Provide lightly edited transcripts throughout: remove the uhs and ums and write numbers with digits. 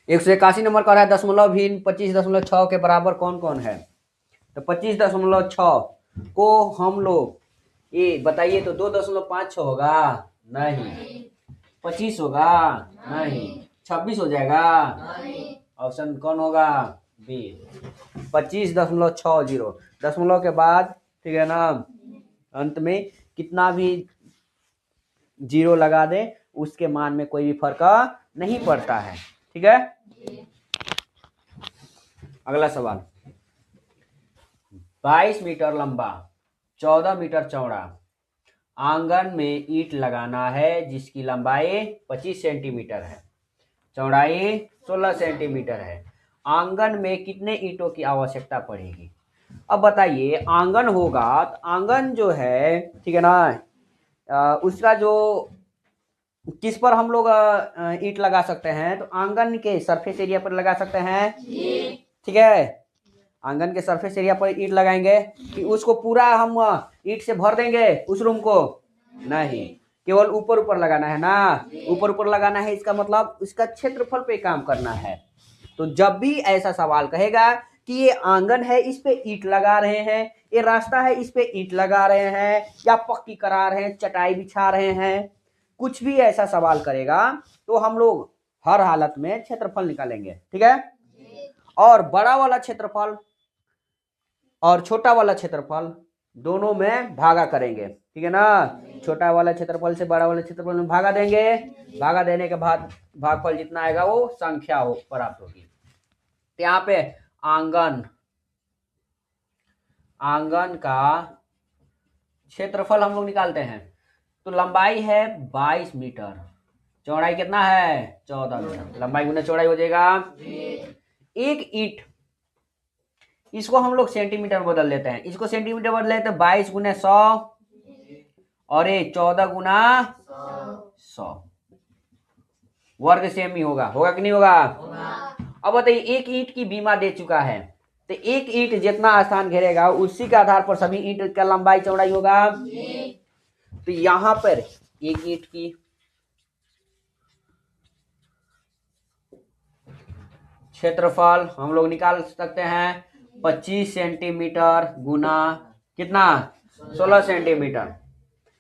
181 number का है दशमलव भिन्न 25.6 के बराबर कौन कौन है। तो 25.6 को हम लोग ये बताइए तो 2.56 होगा नहीं, 25 होगा नहीं, 26 हो जाएगा नहीं। ऑप्शन कौन होगा बी 25.60 दशमलव के बाद, ठीक है ना, अंत में कितना भी जीरो लगा दे उसके मान में कोई भी फर्क नहीं पड़ता है। ठीक है, अगला सवाल 22 मीटर लंबा 14 मीटर चौड़ा आंगन में ईंट लगाना है जिसकी लंबाई 25 सेंटीमीटर है, चौड़ाई 16 सेंटीमीटर है। आंगन में कितने ईंटों की आवश्यकता पड़ेगी। अब बताइए आंगन होगा तो आंगन जो है, ठीक है ना, उसका जो किस पर हम लोग ईंट लगा सकते हैं, तो आंगन के सरफेस एरिया पर लगा सकते हैं। ठीक है, आंगन के सरफेस एरिया पर ईंट लगाएंगे कि उसको पूरा हम ईंट से भर देंगे उस रूम को, नहीं, केवल ऊपर ऊपर लगाना है ना, ऊपर ऊपर लगाना है, इसका मतलब उसका क्षेत्रफल पे काम करना है। तो जब भी ऐसा सवाल कहेगा कि ये आंगन है इस पे ईंट लगा रहे हैं, ये रास्ता है इस पे ईंट लगा रहे हैं, या पक्की करा रहे हैं, चटाई बिछा रहे हैं, कुछ भी ऐसा सवाल करेगा तो हम लोग हर हालत में क्षेत्रफल निकालेंगे। ठीक है, और बड़ा वाला क्षेत्रफल और छोटा वाला क्षेत्रफल दोनों में भागा करेंगे। ठीक है ना, छोटा वाला क्षेत्रफल से बड़ा वाला क्षेत्रफल में भागा देंगे, भागा देने के बाद भागफल जितना आएगा वो संख्या हो प्राप्त होगी। तो यहाँ पे आंगन का क्षेत्रफल हम लोग निकालते हैं। तो लंबाई है 22 मीटर, चौड़ाई कितना है 14 मीटर, लंबाई गुना चौड़ाई हो जाएगा। एक ईंट, इसको हम लोग सेंटीमीटर में बदल लेते हैं, इसको सेंटीमीटर बदल लेते हैं, 22 गुना 100 और ये 14 गुना 100, वर्ग सेम ही होगा कि नहीं होगा। अब बताइए एक ईंट की बीमा दे चुका है, तो एक ईंट जितना स्थान घेरेगा उसी के आधार पर सभी ईंट का लंबाई चौड़ाई होगा। तो यहां पर एक ईंट की क्षेत्रफल हम लोग निकाल सकते हैं 25 सेंटीमीटर गुना कितना 16 सेंटीमीटर,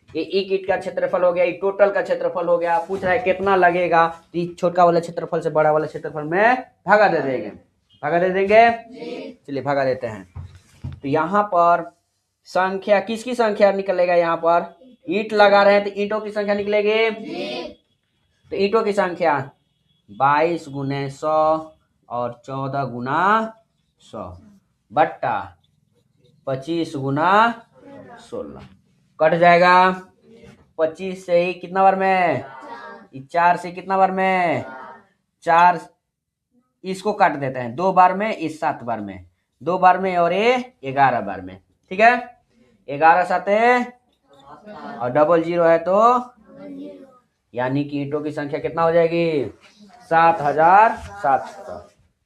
ये एक ईंट का क्षेत्रफल हो गया, ये टोटल का क्षेत्रफल हो गया। पूछ रहा है कितना लगेगा, तो छोटा वाला क्षेत्रफल से बड़ा वाला क्षेत्रफल में भागा दे देंगे, चलिए भागा देते हैं। तो यहाँ पर संख्या किसकी संख्या निकलेगा, यहाँ पर ईंट लगा रहे हैं तो ईंटों की संख्या निकलेगी। तो ईंटों की संख्या 22 गुने 100 और 14 गुना 100 बट्टा 25 गुना 16, कट जाएगा 25 से ही कितना बार में 4 से कितना बार में 4, इसको काट देते हैं 2 बार में, इस 7 बार में, 2 बार में और ये 11 बार में। ठीक है, 11 साते और डबल जीरो है तो यानी कि ईंटों की संख्या कितना हो जाएगी 7700।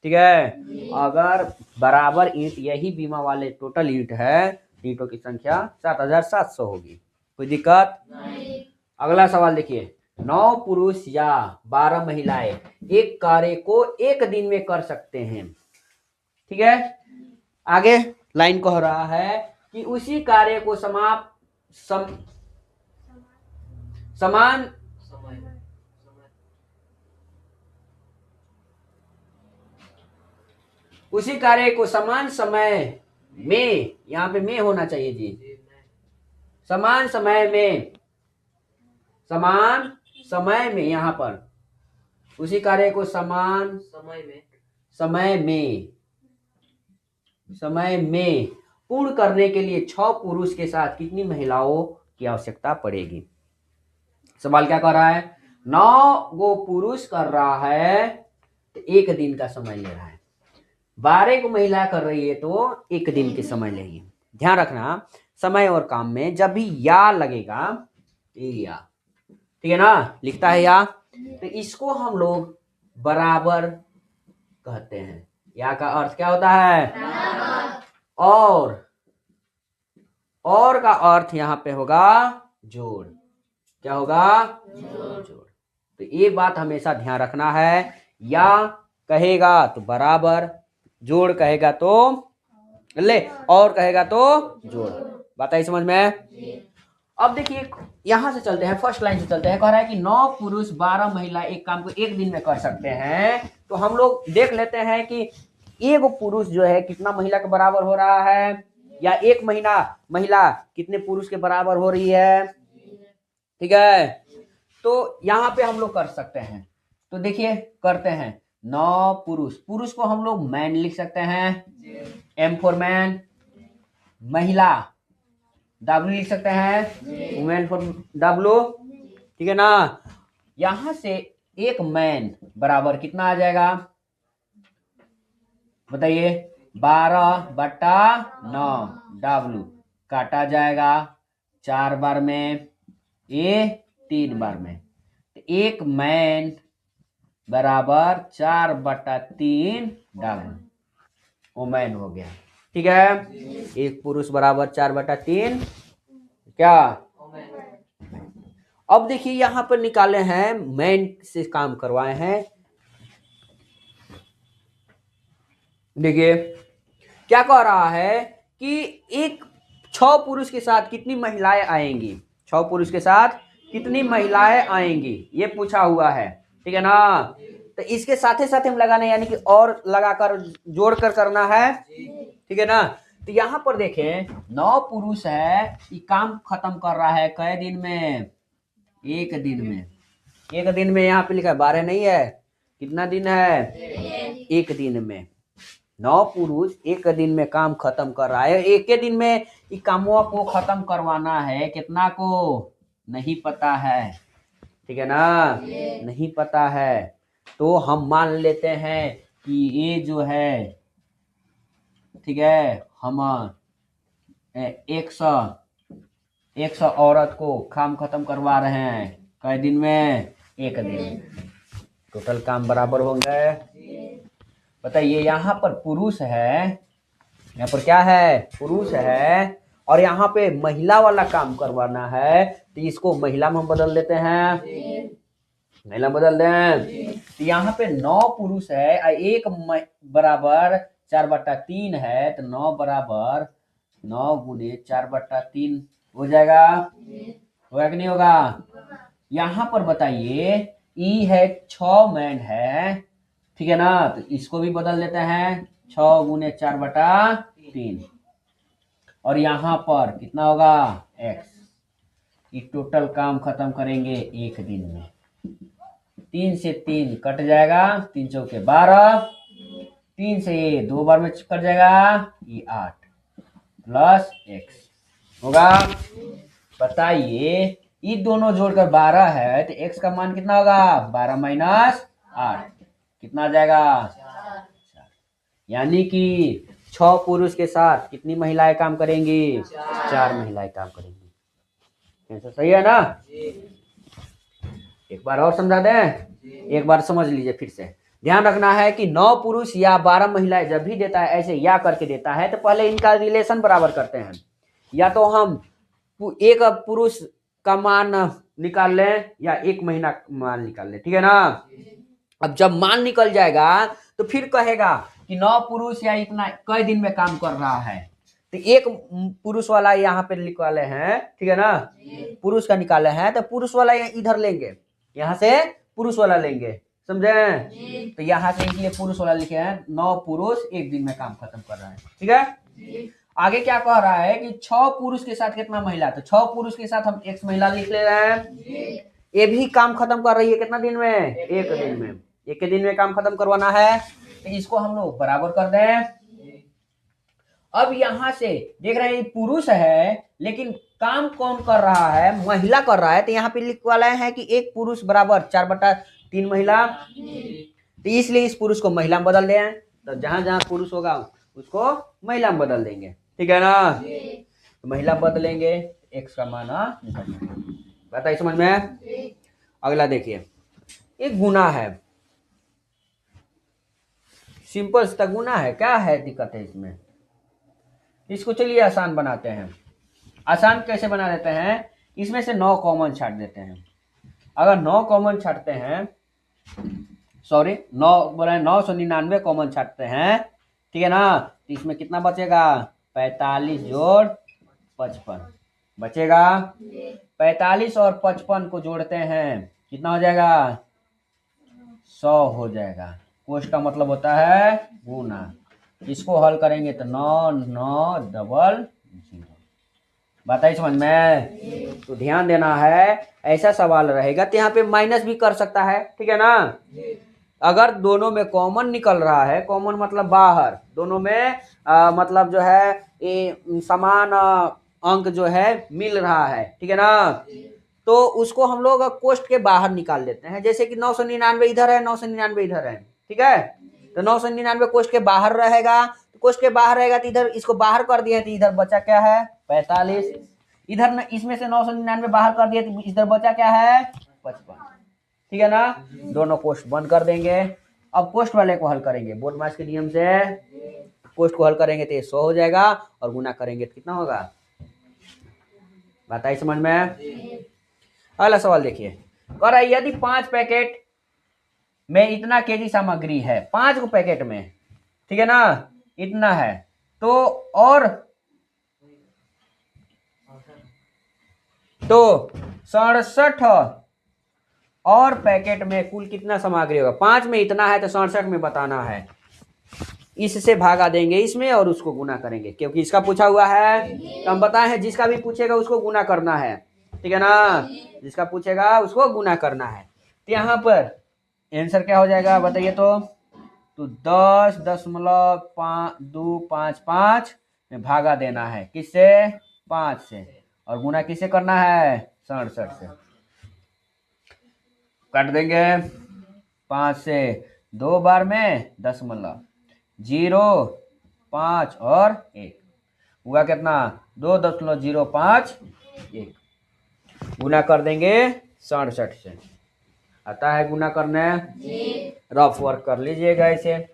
ठीक है, अगर बराबर ईंट यही बीमा वाले टोटल ईंट है, ईंटों की संख्या 7700 होगी। कोई दिक्कत नहीं। अगला सवाल देखिए 9 पुरुष या 12 महिलाएं एक कार्य को एक दिन में कर सकते हैं। ठीक है, आगे लाइन कह रहा है कि उसी कार्य को समान उसी कार्य को समान समय में, यहाँ पे में होना चाहिए जी, समान समय में यहाँ पर उसी कार्य को समान समय में पूर्ण करने के लिए 6 पुरुष के साथ कितनी महिलाओं की आवश्यकता पड़ेगी। सवाल क्या कर रहा है, 9 गो पुरुष कर रहा है तो 1 दिन का समय ले रहा है, 12 को महिला कर रही है तो 1 दिन के समय लेगी। ध्यान रखना समय और काम में जब भी या लगेगा, या, ठीक है ना, लिखता है या, तो इसको हम लोग बराबर कहते हैं। या का अर्थ क्या होता है और का अर्थ यहाँ पे होगा जोड़, क्या होगा जोड़। तो ये बात हमेशा ध्यान रखना है, या कहेगा तो बराबर, जोड़ कहेगा तो ले, और कहेगा तो जोड़। बात आई समझ में? अब देखिए यहां से चलते हैं, फर्स्ट लाइन से चलते हैं। कह रहा है कि 9 पुरुष 12 महिला एक काम को एक दिन में कर सकते हैं। तो हम लोग देख लेते हैं कि एक पुरुष जो है कितना महिला के बराबर हो रहा है, या एक महिला कितने पुरुष के बराबर हो रही है। ठीक है, तो यहाँ पे हम लोग कर सकते हैं। तो देखिए करते हैं, 9 पुरुष, पुरुष को हम लोग मैन लिख सकते हैं, एम फॉर मैन। महिला डब्ल्यू लिख सकते हैं, वुमेन फॉर डब्ल्यू। ठीक है ना। यहां से एक मैन बराबर कितना आ जाएगा बताइए, 12/9 डब्ल्यू काटा जाएगा 4 बार में, ए 3 बार में। तो एक मैन बराबर 4/3 डब्ल्यू, वो मैन हो गया। ठीक है, एक पुरुष बराबर 4/3 क्या। अब देखिए यहां पर निकाले हैं, मैन से काम करवाए हैं। देखिए क्या कह रहा है कि एक 6 पुरुष के साथ कितनी महिलाएं आएंगी, 6 पुरुष के साथ कितनी महिलाएं आएंगी, ये पूछा हुआ है। ठीक है ना। तो इसके साथ ही साथ हम लगाना, यानी कि और लगाकर जोड़कर करना है। ठीक है ना। तो यहाँ पर देखें 9 पुरुष है, ये काम खत्म कर रहा है कै दिन में, एक दिन में। एक दिन में यहाँ पे लिखा है 12 नहीं है, कितना दिन है, एक दिन में। 9 पुरुष एक दिन में काम खत्म कर रहा है। एक दिन में ये कामों को खत्म करवाना है, कितना को नहीं पता है। ठीक है ना, नहीं पता है। तो हम मान लेते हैं कि ये जो है, ठीक है, हम 100 औरत को काम खत्म करवा रहे हैं कई दिन में, एक दिन। टोटल काम बराबर होंगे। बताइए यहाँ पर पुरुष है, यहाँ पर क्या है, पुरुष है, और यहाँ पे महिला वाला काम करवाना है। तो इसको महिला में हम बदल देते हैं, महिला बदल दें। तो यहाँ पे 9 पुरुष है और एक बराबर 4/3 है। तो 9 बराबर 9 गुने 4/3 हो जाएगा, होगा कि नहीं होगा। यहाँ पर बताइए ई है 6 मैन है। ठीक है ना, तो इसको भी बदल देते हैं, 6 गुने 4/3। और यहाँ पर कितना होगा, x। ये टोटल काम खत्म करेंगे एक दिन में। 3 से 3 कट जाएगा, 3 चौके 12, 3 से ये 2 बार में कट जाएगा, ये 8 प्लस x होगा। बताइए ये दोनों जोड़कर 12 है, तो x का मान कितना होगा, 12 माइनस 8 कितना आ जाएगा, 4। यानी कि 6 पुरुष के साथ कितनी महिलाएं काम करेंगी, 4 महिलाएं काम करेंगी। ऐसा सही है ना। एक बार और समझा दें, एक बार समझ लीजिए फिर से। ध्यान रखना है कि 9 पुरुष या 12 महिलाएं जब भी देता है, ऐसे या करके देता है, तो पहले इनका रिलेशन बराबर करते हैं। या तो हम एक पुरुष का मान निकाल लें या एक महीना मान निकाल लें। ठीक है ना। अब जब मान निकल जाएगा तो फिर कहेगा कि 9 पुरुष या इतना कई दिन में काम कर रहा है। तो एक पुरुष वाला यहाँ पे निकाले हैं, ठीक है ना, पुरुष का निकाले हैं, तो पुरुष वाला इधर लेंगे, यहाँ से पुरुष वाला लेंगे, समझे। तो यहाँ से इसलिए पुरुष वाला लिखे हैं, 9 पुरुष एक दिन में काम खत्म कर रहा है। ठीक है। आगे क्या कह रहा है कि 6 पुरुष के साथ कितना महिला, तो 6 पुरुष के साथ हम x महिला लिख ले रहे हैं। ये भी काम खत्म कर रही है कितना दिन में, एक दिन में। एक दिन में काम खत्म करवाना है, तो इसको हम लोग बराबर कर दें। अब यहां से देख रहे हैं पुरुष है, लेकिन काम कौन कर रहा है, महिला कर रहा है। तो यहाँ पे लिख वाला है कि एक पुरुष बराबर 4/3 महिला। तो इसलिए इस पुरुष को महिला में बदल दें। तो जहां जहां पुरुष होगा उसको महिला में बदल देंगे। ठीक है ना। तो महिला बदलेंगे, x का मान बताइए समझ में। अगला देखिए, एक गुना है, सिंपल सा गुना है, क्या है दिक्कत है इसमें। इसको चलिए आसान बनाते हैं। आसान कैसे बना देते हैं, इसमें से 9 कॉमन छाट देते हैं। अगर 9 कॉमन छाटते हैं, सॉरी 9 बोला 999 कॉमन छाटते हैं, ठीक है ना। तो इसमें कितना बचेगा, 45 जोड़ 55 बचेगा। 45 और 55 को जोड़ते हैं कितना हो जाएगा, 100 हो जाएगा। कोष्ट का मतलब होता है गुना। इसको हल करेंगे तो 9 9 डबल 0। बताइए समझ में। तो ध्यान देना है, ऐसा सवाल रहेगा तो यहाँ पे माइनस भी कर सकता है, ठीक है ना। अगर दोनों में कॉमन निकल रहा है, कॉमन मतलब बाहर, दोनों में मतलब जो है ये समान अंक जो है मिल रहा है, ठीक है ना, तो उसको हम लोग कोष्ट के बाहर निकाल लेते हैं। जैसे कि 999 इधर है, 999 इधर है, ठीक है। तो 999 कोष्ट के बाहर रहेगा, तो कोष्ट के बाहर रहेगा तो इधर इसको बाहर कर दिया तो इधर बचा क्या है, 45। इधर न, इसमें से 999 बाहर कर दिया तो इधर बचा क्या है, 55, ठीक है ना। दोनों कोष्ट बंद कर देंगे। अब कोष्ट वाले को हल करेंगे बोर्ड मास के नियम से। कोष्ट को हल करेंगे तो ये 100 हो जाएगा और गुना करेंगे तो कितना होगा, बताइए समझ में। अगला सवाल देखिए, कह रहा है यदि 5 पैकेट में इतना केजी सामग्री है, 5 पैकेट में, ठीक है ना, इतना है, तो और तो 67 और पैकेट में कुल कितना सामग्री होगा। 5 में इतना है तो 67 में बताना है। इससे भागा देंगे इसमें और उसको गुना करेंगे, क्योंकि इसका पूछा हुआ है तो हम बताए हैं जिसका भी पूछेगा उसको गुना करना है, ठीक है ना। जिसका पूछेगा उसको गुना करना है। तो यहाँ पर आंसर क्या हो जाएगा बताइए तो 10.255 में भागा देना है, किससे, 5 से, और गुना किससे करना है, 67 से। काट देंगे 5 से 2 बार में 0.5 और 1 हुआ कितना, 2.051। गुना कर देंगे 67 से। आता है गुना करने, रफ वर्क कर लीजिएगा इसे।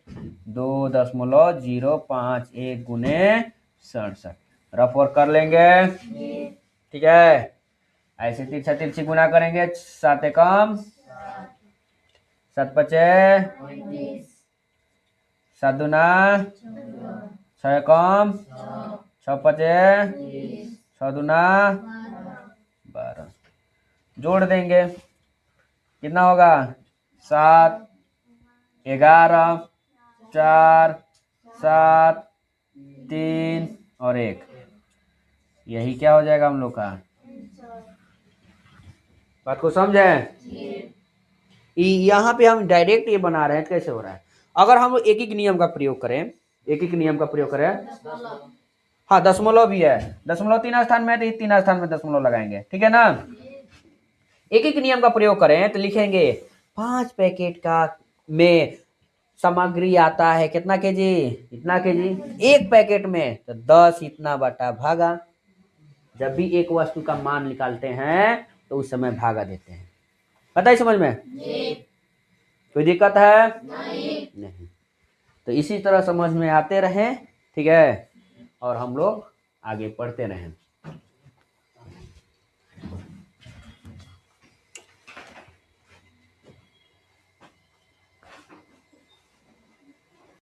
2.051 गुने 67 रफ वर्क कर लेंगे, ठीक है। ऐसे तिरछा तिरछी गुना करेंगे, 7 एकम 7 पचे 7 दूना 6 एकम 6 पचे 6 दूना 12। जोड़ देंगे कितना होगा, 7 11 4 7 3 और 1। यही क्या हो जाएगा हम लोग का, बात को समझे। यहाँ पे हम डायरेक्ट ये बना रहे हैं, कैसे हो रहा है। अगर हम एक एक नियम का प्रयोग करें, एक एक नियम का प्रयोग करें, हाँ दशमलव भी है, दशमलव 3 स्थान में है तो 3 स्थान में दशमलव लगाएंगे, ठीक है ना। एक एक नियम का प्रयोग करें तो लिखेंगे 5 पैकेट का में सामग्री आता है कितना केजी, इतना केजी। 1 पैकेट में तो 10 इतना बटा भागा। जब भी एक वस्तु का मान निकालते हैं तो उस समय भागा देते हैं। बताइए समझ में, कोई दिक्कत है नहीं। तो इसी तरह समझ में आते रहें, ठीक है, और हम लोग आगे पढ़ते रहें।